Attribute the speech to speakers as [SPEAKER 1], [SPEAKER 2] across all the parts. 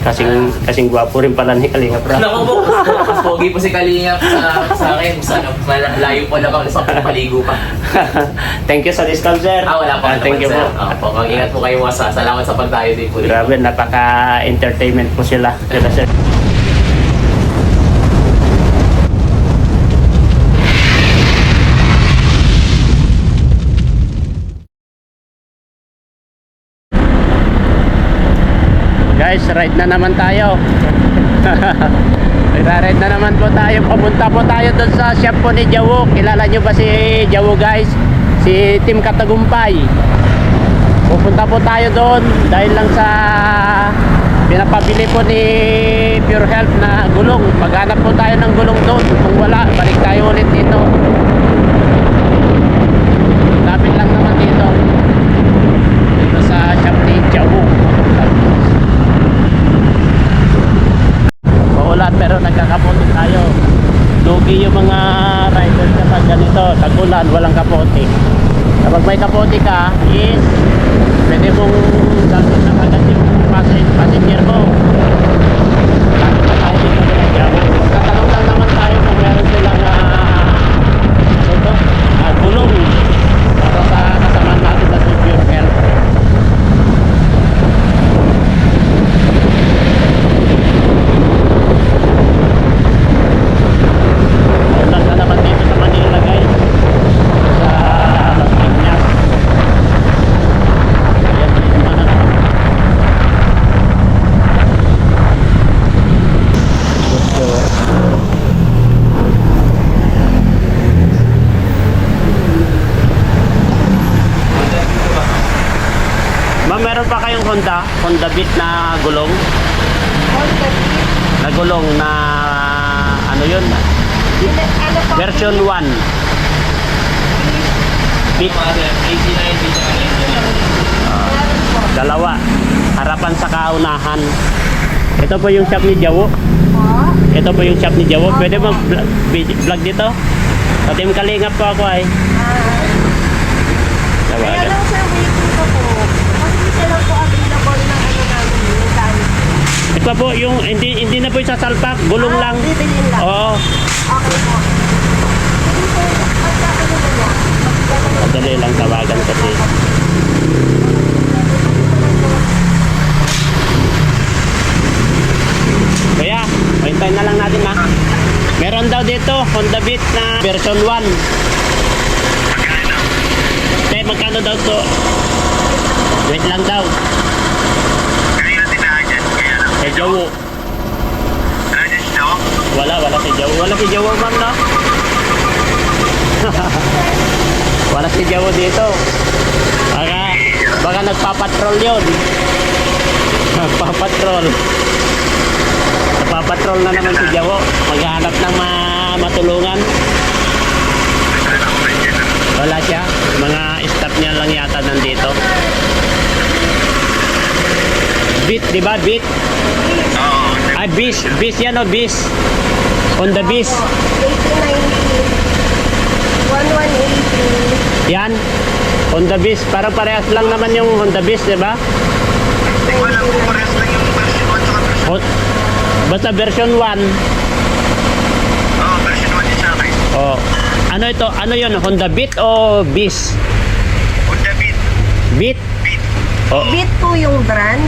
[SPEAKER 1] Kasing gwapo rin pala ni Kalingap Rap.
[SPEAKER 2] Naku po, mas pogi po si Kalingap sa akin. Sana, malayo po na ako sa paligo pa.
[SPEAKER 1] Thank you sa discount, sir.
[SPEAKER 2] Wala po.
[SPEAKER 1] Thank you po.
[SPEAKER 2] Mag-ingat po kayo mga salamat sa pagdayo din po.
[SPEAKER 1] Grabe, napaka-entertainment po sila. Sir. Guys, ride na naman tayo. Ride na naman po tayo. Pumunta po tayo doon sa shop po ni Jawo. Kilala nyo ba si Jawo, guys? Si Team Katagumpay. Pupunta po tayo doon dahil lang sa pinapabili po ni Pure Health na gulong. Maghanap po tayo ng gulong doon. Kung wala, balik tayo ulit dito. Lapit lang naman dito. Dito sa shop ni Jawo. Maulan pero nagkakapote tayo. Lugi yung mga rider kapag ganito. Tag-ulan, walang kapote. Kapag may kapote ka, is pwede mong gagawin na agad yung passenger mo. Lapit na tayo dito sa Jawo. Magtatanong lang naman tayo kung meron silang gulong para sa kasama natin na si Pure Health. Ulan na naman dito sa Manila, guys. Sa Las Piñas. Ayan, ulan na naman. Ma'am, meron pa kayong Honda Beat na gulong? Na gulong na ano yun? Version 1. Beat. Dalawa. Harapan sa kaunahan. Ito po yung shop ni Jawo. Ito po yung shop ni Jawo. Pwede mo vlog dito? Sa Team Kalingap po ako ay.
[SPEAKER 3] Kaya lang sir, waiting ko po. Kasi sila po available ng ano namin yung gamit.
[SPEAKER 1] Ito po yung hindi na po yung sasalpak, gulong lang.
[SPEAKER 3] Bibilin lang.
[SPEAKER 1] Oo.
[SPEAKER 3] Okay po. Sige po, pagkakano na niya.
[SPEAKER 1] Madali lang tawagan kasi. Kaya, hintayin na lang natin na. Meron daw dito, Honda Beat na version 1. Eh, magkano daw to? Wait lang daw. Kay Jawo. Wala si Jawo. Wala si Jawo, ma'am, no? Wala si Jawo dito. Baka nagpapatrol yun. Nagpapatrol. Nagpapatrol na naman si Jawo. Maghanap ng matulungan. Wala siya. Mga staff niya lang yata nandito. Beat, di ba? Beat? Ay, bis. Bis yan o, bis. Honda bis.
[SPEAKER 3] 1890. 1180.
[SPEAKER 1] Yan. Honda bis. Parang parehas lang naman yung Honda bis, di ba?
[SPEAKER 4] Wala ko parehas lang yung version 1 saka version 2.
[SPEAKER 1] Basta version 1.
[SPEAKER 4] Oo, version 1 din sa akin.
[SPEAKER 1] Oh. Ano ito? Ano yun? Honda Beat o bis?
[SPEAKER 4] Honda Beat.
[SPEAKER 1] Beat?
[SPEAKER 4] Beat.
[SPEAKER 1] Oh,
[SPEAKER 3] Beat po yung brand.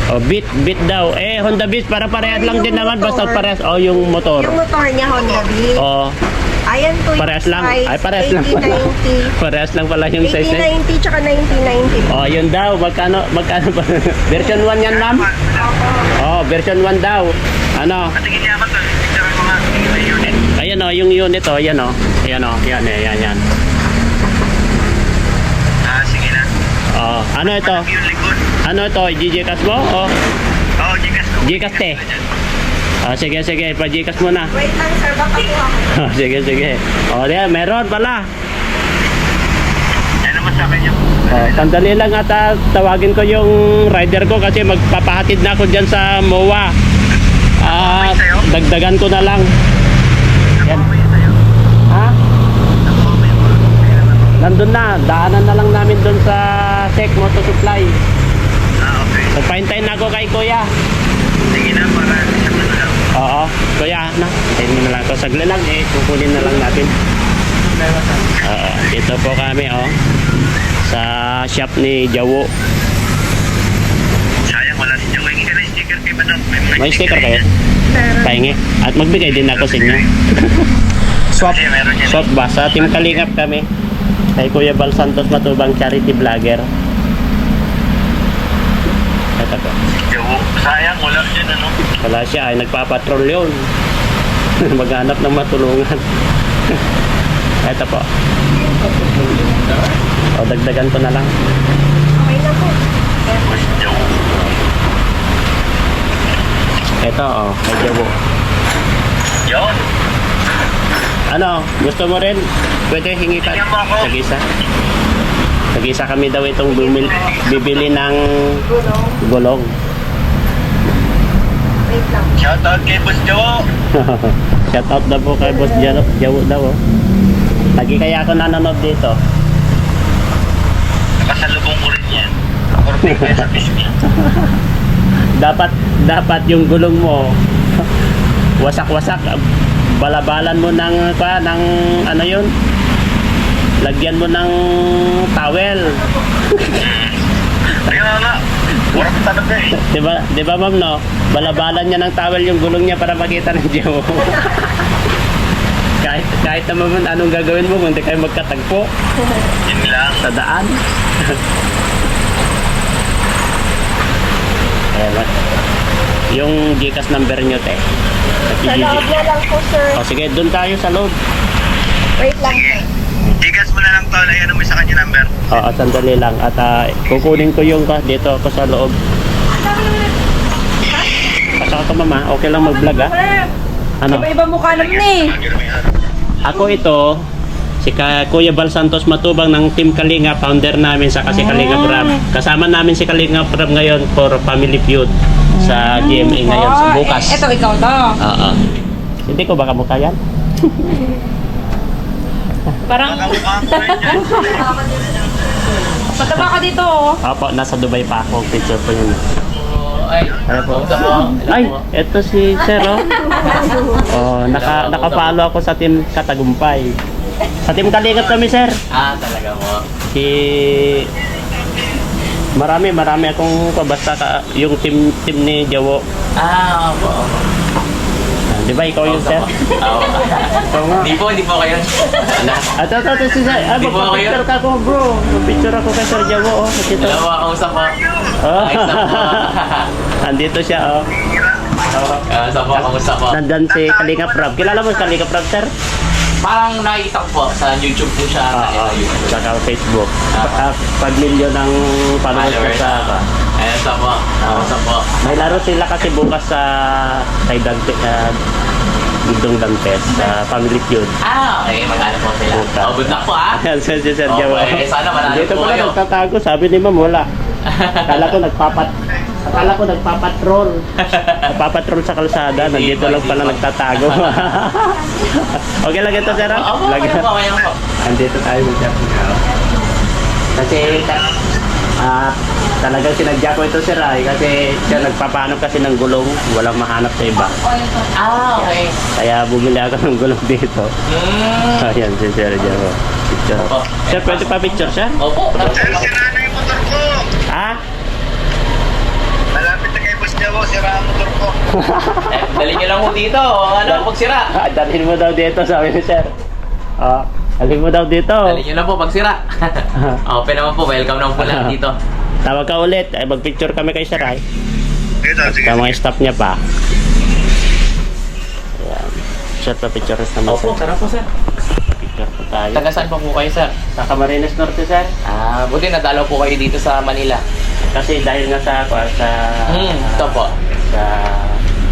[SPEAKER 1] oh Beat daw. Eh, Honda Beat para parehas lang din naman. Basta parehas. Oh, yung motor.
[SPEAKER 3] Yung motor niya Honda Beat.
[SPEAKER 1] Oh,
[SPEAKER 3] Ayan po yung
[SPEAKER 1] parehas lang.
[SPEAKER 3] size.
[SPEAKER 1] Ay, parehas lang pala.
[SPEAKER 3] 8090.
[SPEAKER 1] Parehas lang pala yung size.
[SPEAKER 3] 8090 tsaka 9090.
[SPEAKER 1] Oh, yun daw. Magkano ba? Version 1 yan, ma'am? Oh, version 1 daw. Ano?
[SPEAKER 4] Patingin niya ako to. Tignan ko nga. Tingin na yun.
[SPEAKER 1] Ayan oh, yung unit oh. Ayan oh. Ayan oh. Yan.
[SPEAKER 4] Sige na.
[SPEAKER 1] Oh, ano ito?
[SPEAKER 4] Malaki yung likod.
[SPEAKER 1] Ano ito? GCash mo? Oh,
[SPEAKER 4] Oo, Gcash ko.
[SPEAKER 1] Gcash te. Ah, sige. Pa-Gcash mo na.
[SPEAKER 3] Wait lang sir, baka po ako.
[SPEAKER 1] Sige. Oh, yan. Meron pala.
[SPEAKER 4] Yan naman sa akin yung...
[SPEAKER 1] Oh, sandali lang at tawagin ko yung rider ko kasi magpapahatid na ako dyan sa MOA. Dagdagan ko na lang. Yan.
[SPEAKER 4] Nakuha mo yun sa'yo.
[SPEAKER 1] Ha?
[SPEAKER 4] Nakuha mo yun.
[SPEAKER 1] Nandun na. Daanan na lang namin dun sa Sec Moto Supply.
[SPEAKER 4] Okay.
[SPEAKER 1] Nagpahintayin na ako kay Kuya.
[SPEAKER 4] Sige na, para isa na lang.
[SPEAKER 1] Oo. Kuya, na. Hintayin mo na lang ito. Saglit lang eh. Kukunin na lang natin. Oo. Dito po kami, oh. Sa shop ni Jawo.
[SPEAKER 4] Sayang, wala si Joey. Hindi ka na sticker kay Madam. May
[SPEAKER 1] May sticker kayo?
[SPEAKER 3] Meron.
[SPEAKER 1] Pahingi. At magbigay din ako sa inyo. Swap.
[SPEAKER 4] Kasi meron yan.
[SPEAKER 1] Swap ba? Sa Team Kalingap kami. Kay Kuya Bal Santos Matubang, charity vlogger. Ito po.
[SPEAKER 4] Joey, sayang, wala dyan ano.
[SPEAKER 1] Wala siya ay nagpapatrol yun. Maghanap ng matulungan. Ito po. O dagdagan ko na lang.
[SPEAKER 3] Okay na po.
[SPEAKER 4] Mas Joey.
[SPEAKER 1] Ito oh, kay Jawo.
[SPEAKER 4] Yun.
[SPEAKER 1] Ano, gusto mo rin? Pwede hingi ka.
[SPEAKER 4] Tingnan mo ako.
[SPEAKER 1] Tag-isa. Tag-isa kami daw itong bibili ng
[SPEAKER 3] Gulong.
[SPEAKER 1] gulong.
[SPEAKER 3] Wait lang.
[SPEAKER 4] Shoutout kay Boss Joey.
[SPEAKER 1] Shout out daw po kay Boss Jawo daw oh. Lagi kaya ako nanonood dito.
[SPEAKER 4] Nakasalubong ko rin yan. 40 pesos biscuit.
[SPEAKER 1] Dapat yung gulong mo wasak-wasak, balabalan mo ng ano yun, lagyan mo ng towel.
[SPEAKER 4] Kaya nga, warak talaga eh.
[SPEAKER 1] Diba ma'am no, balabalan niya ng towel yung gulong niya para makita ng Jawo. kahit naman anong gagawin mo kung hindi kayo magkatagpo
[SPEAKER 4] Yun lang.
[SPEAKER 1] sa daan. Ayan, yung Gcash number nyo te.
[SPEAKER 3] Sa loob na lang po, sir.
[SPEAKER 1] O sige, doon tayo sa loob.
[SPEAKER 3] Wait lang
[SPEAKER 4] Sige.
[SPEAKER 3] po.
[SPEAKER 4] Igas mo na lang tol. Ayan mo sa kanya number.
[SPEAKER 1] Oo, sandali lang. At kukunin ko yung dito ako sa loob. Pasok ka mama, okay lang mag-vlog ha? Ano?
[SPEAKER 3] Iba-iba mukha naman eh.
[SPEAKER 1] Ako ito, si Kuya Bal Santos Matubang ng Team Kalinga, founder namin sa kasi Kalinga Prab. Kasama namin si Kalinga Prab ngayon for Family Feud sa GMA ngayon, sa bukas.
[SPEAKER 3] Ito, ikaw to.
[SPEAKER 1] Oo. Hindi ko baka mukha yan?
[SPEAKER 3] Parang,
[SPEAKER 4] Nakamukha ko rin yan.
[SPEAKER 3] pataba ka dito oh.
[SPEAKER 1] Opo, nasa Dubai pa ako. Picture po yun.
[SPEAKER 2] Ay,
[SPEAKER 1] Ano po?
[SPEAKER 2] kamusta po?
[SPEAKER 1] Ay, eto si Sir, oh. Oh, nakapalo ako sa Team Katagumpay. Sa Team Kalingat kami, Sir.
[SPEAKER 2] Ah, talaga mo.
[SPEAKER 1] Si marami akong pabasta yung team ni Jawo.
[SPEAKER 2] Ah, opo.
[SPEAKER 1] Di ba ikaw yung Sir?
[SPEAKER 2] Oo.
[SPEAKER 1] Ikaw nga.
[SPEAKER 2] Hindi po kayo.
[SPEAKER 1] Ito si Sir.
[SPEAKER 2] Di po ako
[SPEAKER 1] Picture
[SPEAKER 2] yun.
[SPEAKER 1] ka ko, bro. Picture ako kay Sir Jawo, oh. Ito.
[SPEAKER 2] Dalawa akong usap po.
[SPEAKER 1] Oh.
[SPEAKER 2] Ayos na po.
[SPEAKER 1] Andito siya, oh. Oh.
[SPEAKER 2] Usap po, kamusta po?
[SPEAKER 1] Nandyan si Kalinga Prab. Kilala mo si Kalinga Prab, Sir?
[SPEAKER 2] Parang nakikita ko po sa YouTube po siya.
[SPEAKER 1] Oo,
[SPEAKER 2] YouTube.
[SPEAKER 1] saka Facebook. Pag-milyon ng followers ko
[SPEAKER 2] Followers.
[SPEAKER 1] sa
[SPEAKER 2] Ayos na po. Kamusta po?
[SPEAKER 1] may laro sila kasi bukas sa kay Dante, Gudong Dantes sa Family Feud.
[SPEAKER 2] Ah, okay. Magkano po sila?
[SPEAKER 1] Bukas.
[SPEAKER 2] Oh, good luck po ah.
[SPEAKER 1] Ayan, Sir
[SPEAKER 2] Okay,
[SPEAKER 1] Jawo.
[SPEAKER 2] sana manalo
[SPEAKER 1] Dito
[SPEAKER 2] po
[SPEAKER 1] pala
[SPEAKER 2] kayo.
[SPEAKER 1] nagtatago, sabi ni Ma'am wala. Akala ko nagpapatrol. Nagpapatrol sa kalsada, nandito lang pala nagtatago. Okay lang ito, Sir.
[SPEAKER 2] Opo,
[SPEAKER 1] Lagi-
[SPEAKER 2] kaya po, kaya po.
[SPEAKER 1] Andito tayo mag kasi talagang sinadya ko ito si Rai kasi siya nagpapaano kasi ng gulong, walang mahanap sa iba.
[SPEAKER 2] Ah, okay.
[SPEAKER 1] Kaya bumili ako ng gulong dito. Ayan si Sir Jawo. Picture.
[SPEAKER 2] Opo.
[SPEAKER 1] Sir, pwede pa picture, Sir?
[SPEAKER 2] Opo.
[SPEAKER 4] Sir, sira na yung motor ko.
[SPEAKER 1] Ha?
[SPEAKER 4] Malapit na kay Boss Joey. Sira ang motor ko.
[SPEAKER 2] Dali nyo lang po dito. Ano, pagsira.
[SPEAKER 1] Dalhin mo daw dito, sabi ni Sir. Dalhin mo daw dito.
[SPEAKER 2] Dali nyo lang po pagsira. Open naman po. Welcome naman po lang dito.
[SPEAKER 1] Tawag ka ulit. Ay, mag-picture kami kay Sir Rai.
[SPEAKER 4] Sige, tol, sige.
[SPEAKER 1] Sa mga staff niya pa. Ayan. Sir, pa-picture naman,
[SPEAKER 2] Opo,
[SPEAKER 1] Sir.
[SPEAKER 2] tara po, sir.
[SPEAKER 1] Picture po tayo.
[SPEAKER 2] Taga saan po kayo, sir?
[SPEAKER 1] Sa Camarines Norte, Sir.
[SPEAKER 2] Ah, buti nadalaw po kayo dito sa Manila.
[SPEAKER 1] Kasi dahil nga sa
[SPEAKER 2] Ito po.
[SPEAKER 1] sa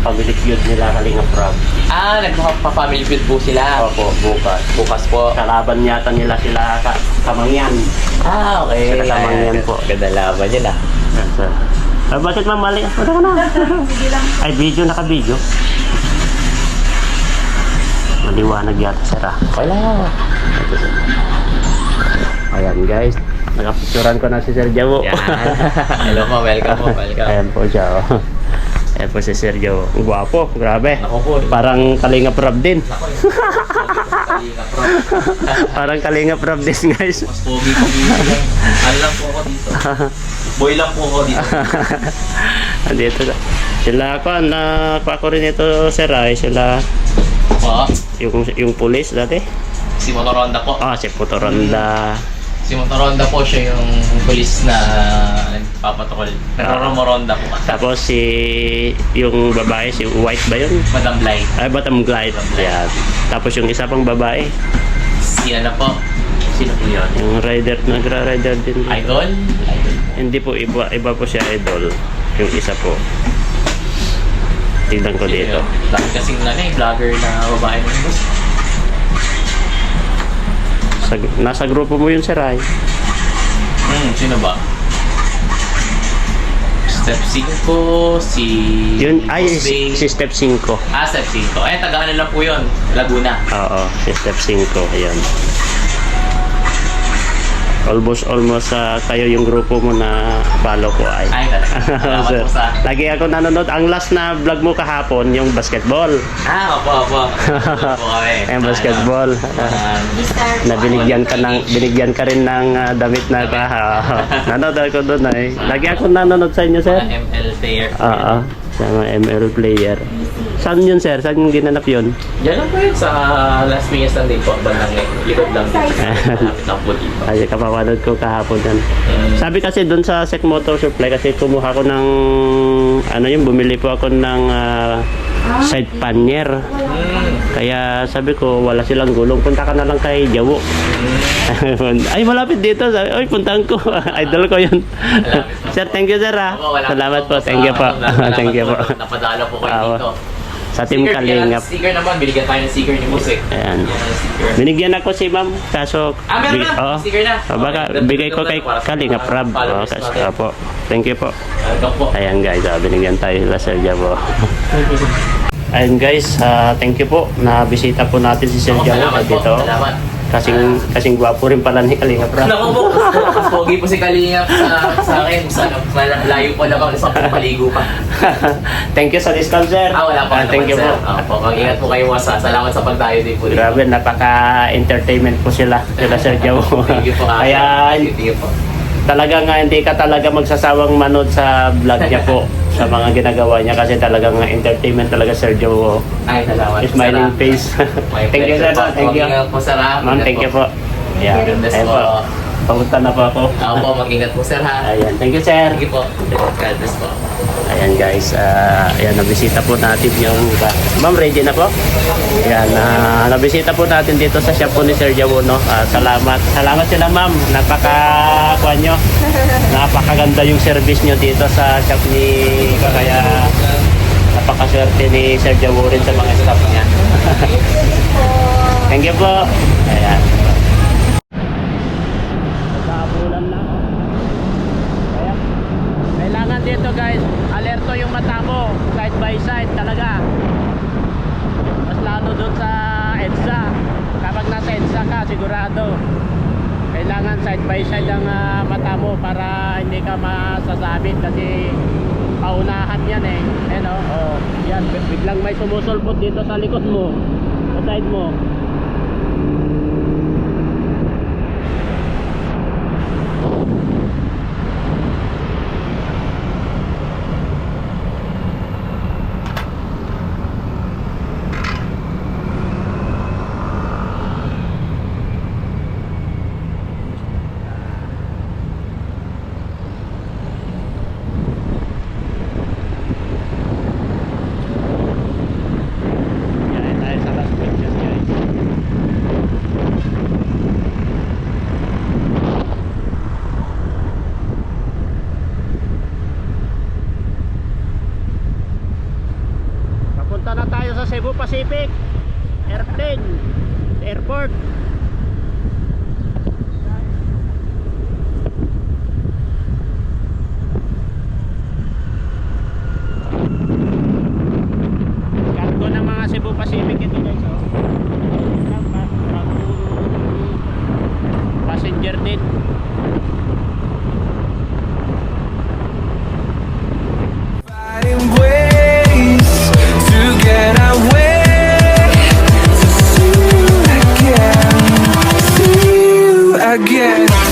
[SPEAKER 1] Family Feud nila Kalinga Prab.
[SPEAKER 2] Ah, nagpa-family feud po sila.
[SPEAKER 1] Opo, bukas.
[SPEAKER 2] Bukas po.
[SPEAKER 1] Kalaban yata nila sila Kamangyan.
[SPEAKER 2] Ah, okay.
[SPEAKER 1] Sila Kamangyan po.
[SPEAKER 2] Ganda laban yun ah.
[SPEAKER 1] Yes, sir. Bakit ma'am mali? Wala ka na. Ay, video, naka-video. Maliwanag yata, sir ah.
[SPEAKER 2] Wala.
[SPEAKER 1] Ayan guys, nakapicturan ko na si Sir Jawo.
[SPEAKER 2] Yan. Hello po, welcome po, welcome.
[SPEAKER 1] Ayan po siya. Oh. Ayan po si Sergio. Ang gwapo, grabe.
[SPEAKER 2] Ako po.
[SPEAKER 1] Parang Kalingap Rab din.
[SPEAKER 2] Ako yung Kalingap Rob.
[SPEAKER 1] Parang Kalingap Rab din, guys.
[SPEAKER 2] Mas pogi po dito lang. Ano lang po ako dito. Boy lang po ako dito.
[SPEAKER 1] Andito na. Sila ako, nakuha ko rin ito, Sir Ay. Sila,
[SPEAKER 2] Po.
[SPEAKER 1] yung police dati.
[SPEAKER 2] Si Motoronda po.
[SPEAKER 1] Si Putoronda.
[SPEAKER 2] Si Motoronda po siya yung police na nagpapatukol. Nagro-Moronda po.
[SPEAKER 1] Tapos yung babae, si White ba yun?
[SPEAKER 2] Madam Light.
[SPEAKER 1] Ay, Bottom Glide. Yan. Tapos yung isa pang babae,
[SPEAKER 2] Si ano po? Sino po yun?
[SPEAKER 1] yung rider, nagra-rider din.
[SPEAKER 2] Idol? Idol.
[SPEAKER 1] Hindi po, iba po siya idol. Yung isa po. Tignan ko dito.
[SPEAKER 2] Dahil kasing vlogger na babae mo yung gusto.
[SPEAKER 1] Nasa grupo mo yun, Sir Ay.
[SPEAKER 2] Sino ba? Step 5, si...
[SPEAKER 1] Yun, ay,
[SPEAKER 2] Boss Bay.
[SPEAKER 1] si Step 5.
[SPEAKER 2] Step 5. Ay, taga-ano lang po yun. Laguna.
[SPEAKER 1] Oo, si Step 5. Ayan. Almost kayo yung grupo mo na follow ko ay.
[SPEAKER 2] Ay, talaga. Salamat
[SPEAKER 1] Sir,
[SPEAKER 2] po sa...
[SPEAKER 1] lagi ako nanonood. Ang last na vlog mo kahapon, yung basketball.
[SPEAKER 2] Opo. Nanonood po kami.
[SPEAKER 1] Yung basketball. Binigyan ka rin ng damit na nanonood ako doon ay. Lagi ako nanonood sa inyo, sir.
[SPEAKER 2] ML player.
[SPEAKER 1] Oo, sa mga ML player. Saan yun, sir? Saan yung ginanap yun?
[SPEAKER 2] Yan lang po yun sa Las Piñas lang din po. Bandang likod lang din. Malapit lang po dito.
[SPEAKER 1] Kasi kapapanood ko kahapon yan. Sabi kasi doon sa Sec Motor Supply kasi kumuha ko ng bumili po ako ng side pannier. Kaya sabi ko wala silang gulong, punta ka na lang kay Jawo. Ay malapit dito. Ay puntahan ko. Idol ko yun. Sir, thank you, sir. Salamat po. Thank you po. Thank you po.
[SPEAKER 2] Napadala po kayo dito.
[SPEAKER 1] Sa Team Kalingap.
[SPEAKER 2] Sticker naman, binigyan tayo ng sticker ni Musik.
[SPEAKER 1] Ayan.
[SPEAKER 2] Yan ang sticker.
[SPEAKER 1] Binigyan ako si ma'am, kaso
[SPEAKER 2] Meron na! Sticker na!
[SPEAKER 1] baka bigay ko kay Kalingap Rab. Po. Thank you po.
[SPEAKER 2] Welcome po.
[SPEAKER 1] Ayan guys, binigyan tayo sila Sir Jabo. Ayun guys, thank you po. Nabisita po natin si Sir Jabo
[SPEAKER 2] Salamat po.
[SPEAKER 1] dito.
[SPEAKER 2] Salamat.
[SPEAKER 1] Kasing gwapo rin pala ni Kalingap Rab.
[SPEAKER 2] Naku po, mas pogi po si Kalingap sa akin. Layo po lang ako sa paligo pa.
[SPEAKER 1] Thank you sa discount, sir.
[SPEAKER 2] Wala po.
[SPEAKER 1] Thank you po.
[SPEAKER 2] Opo, mag-ingat po kayo sa salamat sa pagdayo din po.
[SPEAKER 1] Grabe, napaka-entertainment po sila Sir Jabo.
[SPEAKER 2] Thank you po.
[SPEAKER 1] Kaya
[SPEAKER 2] Thank you po.
[SPEAKER 1] talagang hindi ka talaga magsasawang manood sa vlog niya po sa mga ginagawa niya kasi talagang entertainment talaga Sir Joe.
[SPEAKER 2] Ay, salamat.
[SPEAKER 1] Smiling face. Thank you, sir. Thank you.
[SPEAKER 2] Mag-ingat po, sir.
[SPEAKER 1] Ma'am, thank you po. Yeah.
[SPEAKER 2] God bless
[SPEAKER 1] Ayan
[SPEAKER 2] po.
[SPEAKER 1] Papunta na po ako.
[SPEAKER 2] Ako po, mag-ingat po, sir, ha?
[SPEAKER 1] Ayan. Thank you, sir.
[SPEAKER 2] Thank you po. God bless po.
[SPEAKER 1] Ayan guys, ayan, nabisita po natin yung ma'am, ready na po? Ayan, nabisita po natin dito sa shop po ni Sir Jawo, no? Salamat sila ma'am, napakaganda yung service nyo dito sa shop ni kaya napakaswerte ni Sir Jawo rin sa mga staff niya. Thank you po. Ayan. Nagkabulan na. Kaya, kailangan dito guys, alerto yung mata mo, side by side talaga. Mas lalo dun sa EDSA. Kapag nasa EDSA ka, sigurado. Kailangan side by side ang mata mo para hindi ka masasabit kasi paunahan yan eh. Ayan o, yan, biglang may sumusulpot dito sa likod mo, sa side mo. Papunta na tayo sa Cebu Pacific Airplane Airport. Cargo ng mga Cebu Pacific ito guys, passenger din.
[SPEAKER 5] Fighting waves. again.